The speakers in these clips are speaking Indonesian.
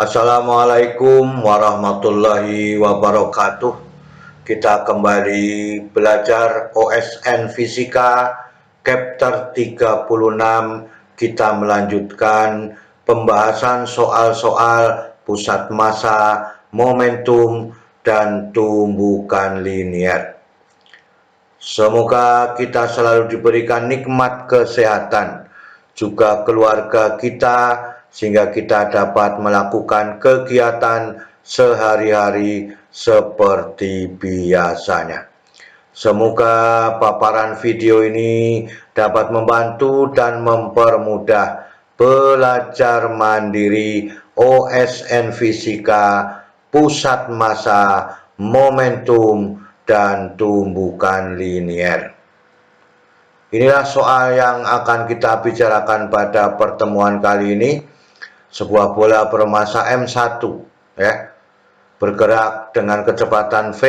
Assalamualaikum warahmatullahi wabarakatuh. Kita kembali belajar OSN Fisika Chapter 36. Kita melanjutkan pembahasan soal-soal pusat massa, momentum, dan tumbukan linier. Semoga kita selalu diberikan nikmat kesehatan, juga keluarga kita, sehingga kita dapat melakukan kegiatan sehari-hari seperti biasanya. Semoga paparan video ini dapat membantu dan mempermudah belajar mandiri OSN Fisika, pusat massa, momentum, dan tumbukan linier. Inilah soal yang akan kita bicarakan pada pertemuan kali ini. Sebuah bola bermassa M1 ya, bergerak dengan kecepatan V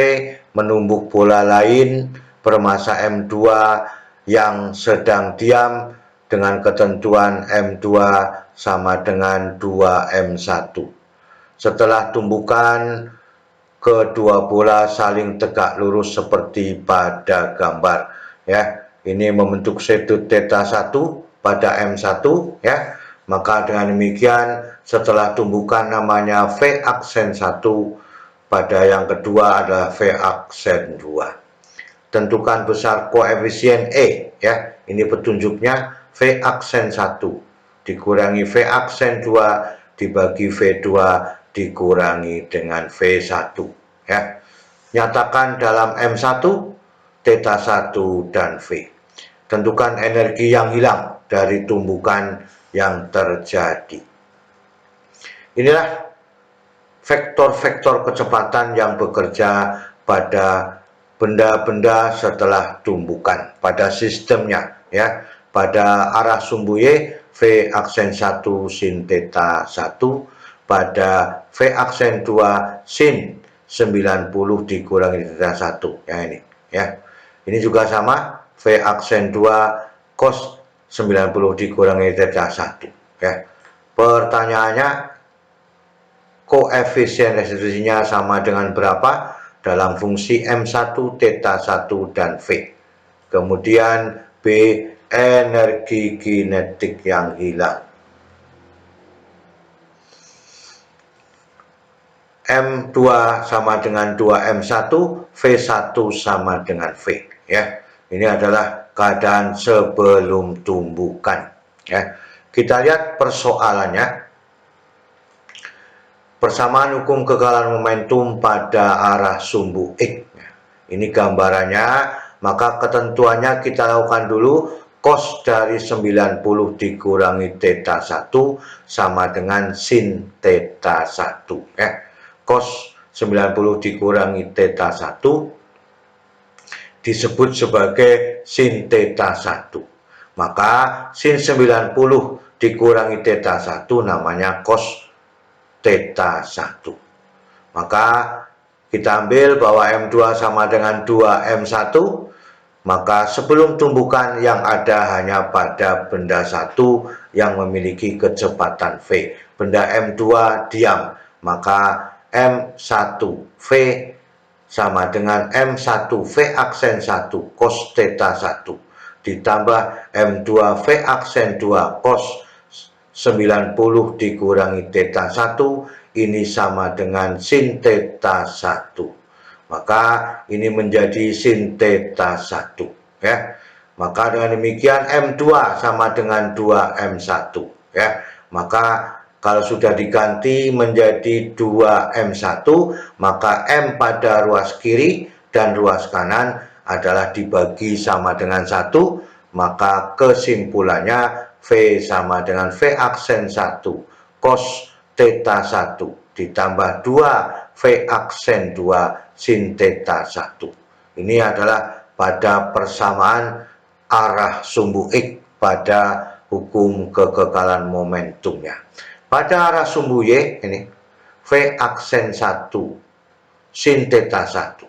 menumbuk bola lain bermassa M2 yang sedang diam dengan ketentuan M2 sama dengan 2M1. Setelah tumbukan, kedua bola saling tegak lurus seperti pada gambar ya. Ini membentuk sudut theta 1 pada M1 ya. Maka dengan demikian setelah tumbukan namanya V aksen 1, pada yang kedua adalah V aksen 2. Tentukan besar koefisien E ya. Ini petunjuknya V aksen 1 dikurangi V aksen 2 dibagi V2 dikurangi dengan V1 ya. Nyatakan dalam M1, theta 1 dan V. Tentukan energi yang hilang dari tumbukan yang terjadi. Inilah vektor-vektor kecepatan yang bekerja pada benda-benda setelah tumbukan pada sistemnya ya. Pada arah sumbu Y, V aksen 1 sin theta 1, pada V aksen 2 sin 90 dikurangi theta 1 yang ini ya. Ini juga sama, V aksen 2 cos 90 dikurangi theta 1 ya. Pertanyaannya, koefisien restitusinya sama dengan berapa dalam fungsi M1, theta 1 dan V. Kemudian B, energi kinetik yang hilang. M2 sama dengan 2M1, V1 sama dengan V ya. Ini adalah keadaan sebelum tumbukan ya. Kita lihat persoalannya. Persamaan hukum kekalahan momentum pada arah sumbu X. Ini gambarannya, maka ketentuannya kita lakukan dulu. Cos dari 90 dikurangi theta 1 sama dengan sin theta 1 ya. Cos 90 dikurangi theta 1 disebut sebagai sin theta 1. Maka sin 90 dikurangi theta 1 namanya cos theta 1. Maka kita ambil bahwa M2 sama dengan 2M1, maka sebelum tumbukan yang ada hanya pada benda 1 yang memiliki kecepatan V. Benda M2 diam, maka M1 V sama dengan M1 V aksen 1 cos theta 1 ditambah M2 V aksen 2 cos 90 dikurangi theta 1, ini sama dengan sin theta 1. Maka ini menjadi sin theta 1 ya. Maka dengan demikian M2 sama dengan 2M1 ya. Maka kalau sudah diganti menjadi 2M1, maka M pada ruas kiri dan ruas kanan adalah dibagi sama dengan 1, maka kesimpulannya V sama dengan V aksen 1 cos theta 1 ditambah 2 V aksen 2 sin theta 1. Ini adalah pada persamaan arah sumbu X pada hukum kekekalan momentumnya. Pada arah sumbu Y ini V aksen 1 sin theta 1,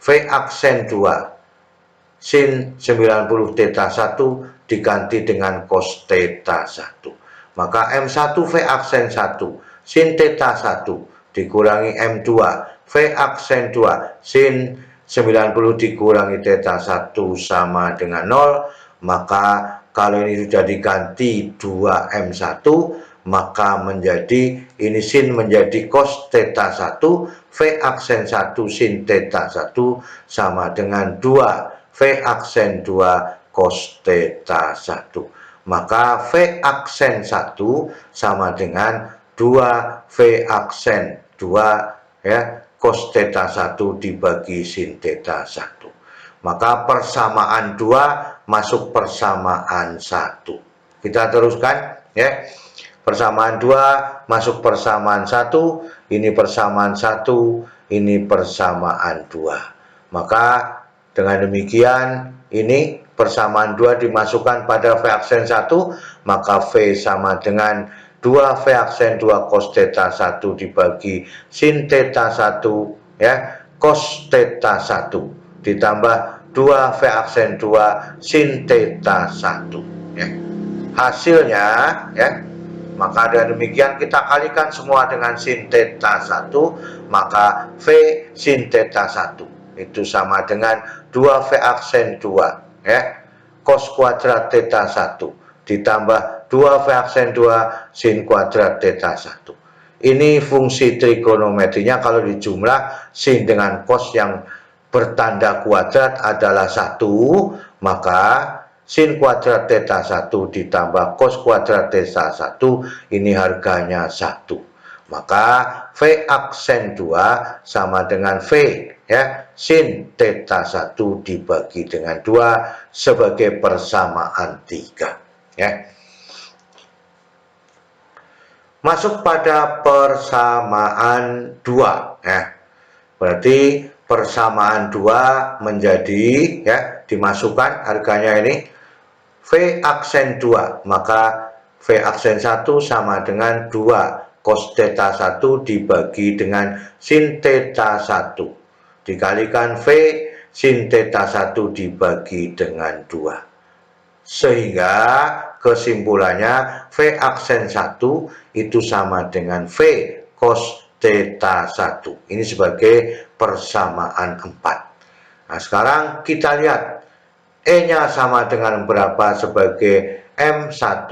V aksen 2 sin 90 theta 1 diganti dengan cos theta 1. Maka M1 V aksen 1 sin theta 1 dikurangi M2 V aksen 2 sin 90 dikurangi theta 1 sama dengan 0. Maka kalau ini sudah diganti 2M1, maka menjadi ini sin menjadi cos theta 1 V aksen 1 sin theta 1 sama dengan 2 V aksen 2 cos theta 1. Maka V aksen 1 sama dengan 2 V aksen 2 ya cos theta 1 dibagi sin theta 1. Maka persamaan 2 masuk persamaan 1. Kita teruskan ya. Persamaan 2 masuk persamaan 1, ini persamaan 1, ini persamaan 2. Maka dengan demikian ini persamaan 2 dimasukkan pada V aksen 1, maka V sama dengan 2 V aksen 2 cos theta 1 dibagi sin theta 1 ya cos theta 1 ditambah 2 V aksen 2 sin theta 1 ya. Hasilnya ya, maka dengan demikian kita kalikan semua dengan sin theta 1, maka V sin theta 1 itu sama dengan 2 V aksen 2 ya cos kuadrat theta 1 ditambah 2 V aksen 2 sin kuadrat theta 1. Ini fungsi trigonometrinya kalau dijumlah sin dengan cos yang bertanda kuadrat adalah 1, maka sin kuadrat theta 1 ditambah cos kuadrat theta 1 ini harganya 1. Maka V aksen 2 sama dengan V ya sin theta 1 dibagi dengan 2 sebagai persamaan 3 ya. Masuk pada persamaan 2 ya. Berarti persamaan 2 menjadi ya dimasukkan harganya ini V aksen 2, maka V aksen 1 sama dengan 2 cos theta 1 dibagi dengan sin theta 1 dikalikan V sin theta 1 dibagi dengan 2. Sehingga kesimpulannya V aksen 1 itu sama dengan V cos theta 1. Ini sebagai persamaan 4. Nah, sekarang kita lihat E-nya sama dengan berapa sebagai M1,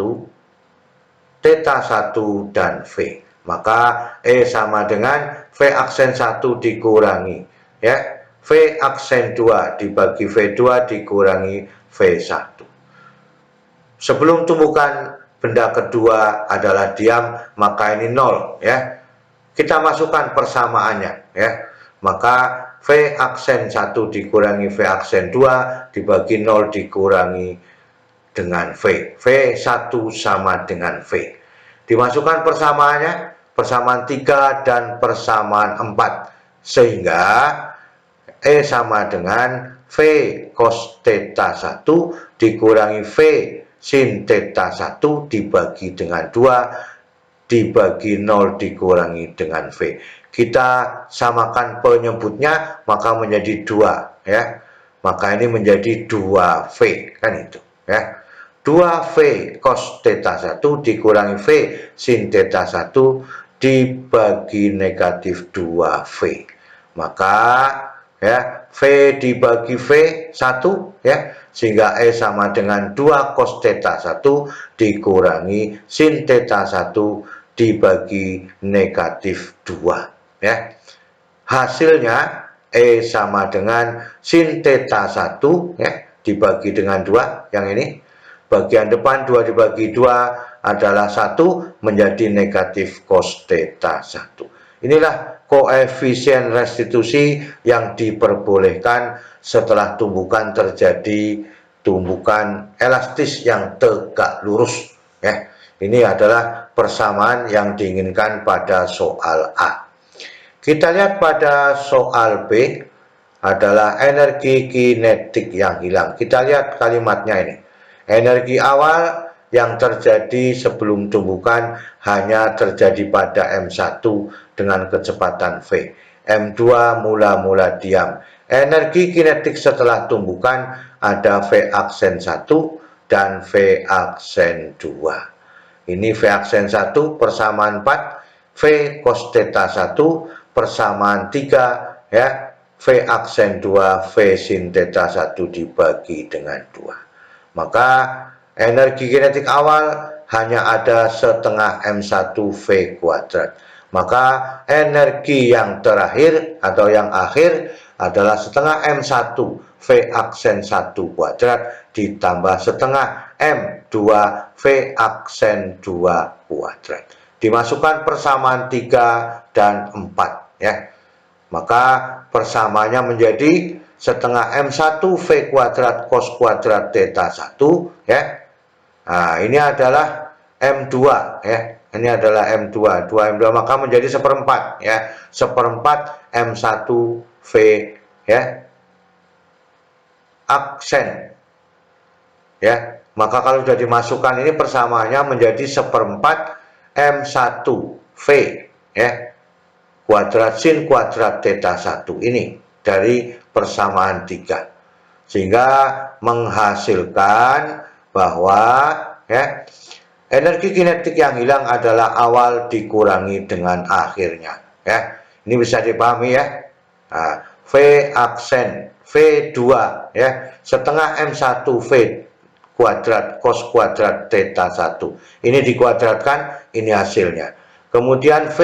theta 1, dan V. Maka E sama dengan V aksen 1 dikurangi ya V aksen 2 dibagi V2 dikurangi V1. Sebelum tumbukan benda kedua adalah diam, maka ini 0 ya. Kita masukkan persamaannya ya. Maka V aksen 1 dikurangi V aksen 2 dibagi 0 dikurangi dengan V. V1 sama dengan V. Dimasukkan persamaannya, persamaan 3 dan persamaan 4. Sehingga E sama dengan V cos theta 1 dikurangi V sin theta 1 dibagi dengan 2 dibagi 0 dikurangi dengan V. Kita samakan penyebutnya maka menjadi 2 ya. Maka ini menjadi 2V kan itu ya. 2V cos theta 1 dikurangi V sin theta 1 dibagi negatif 2V. Maka ya V dibagi V1 ya, sehingga E sama dengan 2 cos theta 1 dikurangi sin theta 1 dibagi negatif 2 ya. Hasilnya E sama dengan sin theta 1 ya dibagi dengan 2 yang ini. Bagian depan 2 dibagi 2 adalah 1 menjadi negatif cos theta 1. Inilah koefisien restitusi yang diperbolehkan setelah tumbukan terjadi tumbukan elastis yang tegak lurus ya. Ini adalah persamaan yang diinginkan pada soal A. Kita lihat pada soal B adalah energi kinetik yang hilang. Kita lihat kalimatnya ini. Energi awal yang terjadi sebelum tumbukan hanya terjadi pada M1 dengan kecepatan V. M2 mula-mula diam. Energi kinetik setelah tumbukan ada V aksen 1 dan V aksen 2. Ini V aksen 1 persamaan 4, V V cos theta 1 persamaan 3 ya, V aksen 2 V sin theta 1 dibagi dengan 2. Maka energi kinetik awal hanya ada setengah M1 V kuadrat. Maka energi yang terakhir atau yang akhir adalah setengah M1 V aksen 1 kuadrat ditambah setengah M2 V aksen 2 kuadrat. Dimasukkan persamaan 3 dan 4 ya. Maka persamaannya menjadi setengah M1 V kuadrat cos kuadrat theta 1 ya. Nah, ini adalah M2 ya. Ini adalah M2, 2M2 maka menjadi seperempat ya. Seperempat M1 V ya. Aksen ya. Maka kalau sudah dimasukkan ini persamaannya menjadi seperempat M1 V ya. Kuadrat sin kuadrat theta 1 ini dari persamaan 3. Sehingga menghasilkan bahwa ya energi kinetik yang hilang adalah awal dikurangi dengan akhirnya ya. Ini bisa dipahami ya. Nah, V aksen V2 ya, setengah M1 V kuadrat cos kuadrat theta 1. Ini dikuadratkan, ini hasilnya. Kemudian V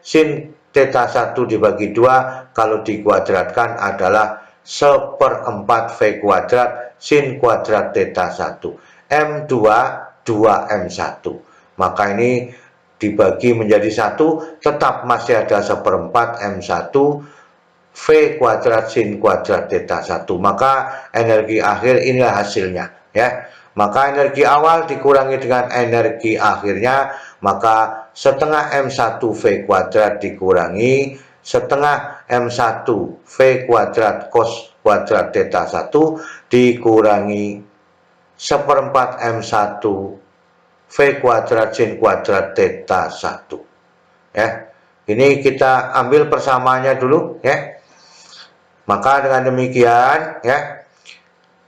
sin theta 1 dibagi 2 kalau dikuadratkan adalah seperempat V kuadrat sin kuadrat theta 1. M2 2M1. Maka ini dibagi menjadi 1 tetap masih ada seperempat M1 V kuadrat sin kuadrat theta 1. Maka energi akhir inilah hasilnya ya. Maka energi awal dikurangi dengan energi akhirnya, maka setengah M1 V kuadrat dikurangi setengah M1 V kuadrat cos kuadrat theta 1 dikurangi seperempat M1 V kuadrat sin kuadrat theta 1 ya. Ini kita ambil persamaannya dulu ya. Maka dengan demikian ya,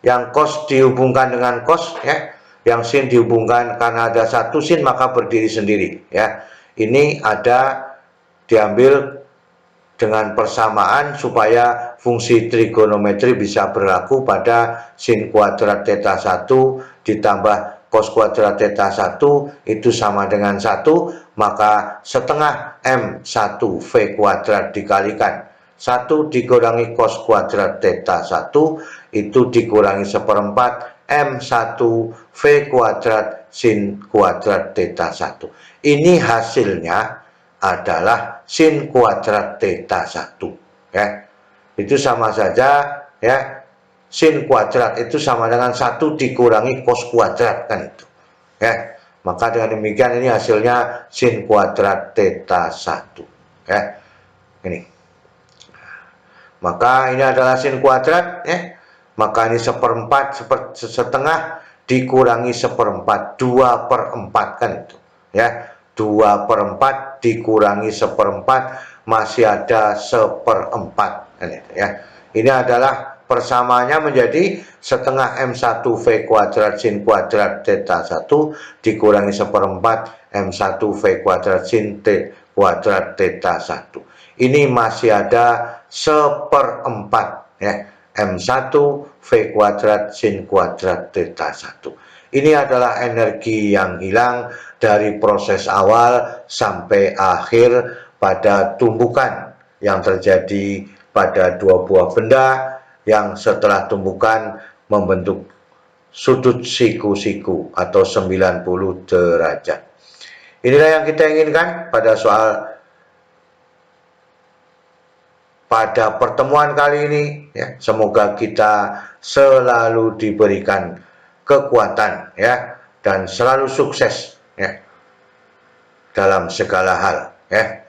yang cos dihubungkan dengan cos ya, yang sin dihubungkan karena ada satu sin maka berdiri sendiri ya. Ini ada diambil dengan persamaan supaya fungsi trigonometri bisa berlaku pada sin kuadrat theta 1 ditambah cos kuadrat theta 1 itu sama dengan 1, maka setengah M1 V kuadrat dikalikan 1 dikurangi cos kuadrat theta 1 itu dikurangi seperempat M1 V kuadrat sin kuadrat theta 1. Ini hasilnya adalah sin kuadrat theta 1 ya. Itu sama saja ya. Sin kuadrat itu sama dengan 1 dikurangi cos kuadrat kan itu ya. Maka dengan demikian ini hasilnya sin kuadrat theta 1 ya. Ini. Maka ini adalah sin kuadrat ya. Maka ini seperempat setengah dikurangi seperempat 2/4 kan itu ya. 2/4 dikurangi seperempat masih ada seperempat kan itu ya. Ini adalah persamaannya menjadi setengah M1 V kuadrat sin kuadrat theta 1 dikurangi seperempat M1 V kuadrat sin T kuadrat theta 1. Ini masih ada seperempat ya. M1 V kuadrat sin kuadrat theta 1. Ini adalah energi yang hilang dari proses awal sampai akhir pada tumbukan yang terjadi pada dua buah benda yang setelah tumbukan membentuk sudut siku-siku atau 90 derajat. Inilah yang kita inginkan pada soal pada pertemuan kali ini ya. Semoga kita selalu diberikan kekuatan ya dan selalu sukses ya dalam segala hal ya.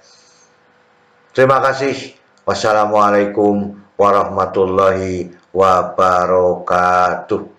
Terima kasih. Wassalamualaikum warahmatullahi wabarakatuh.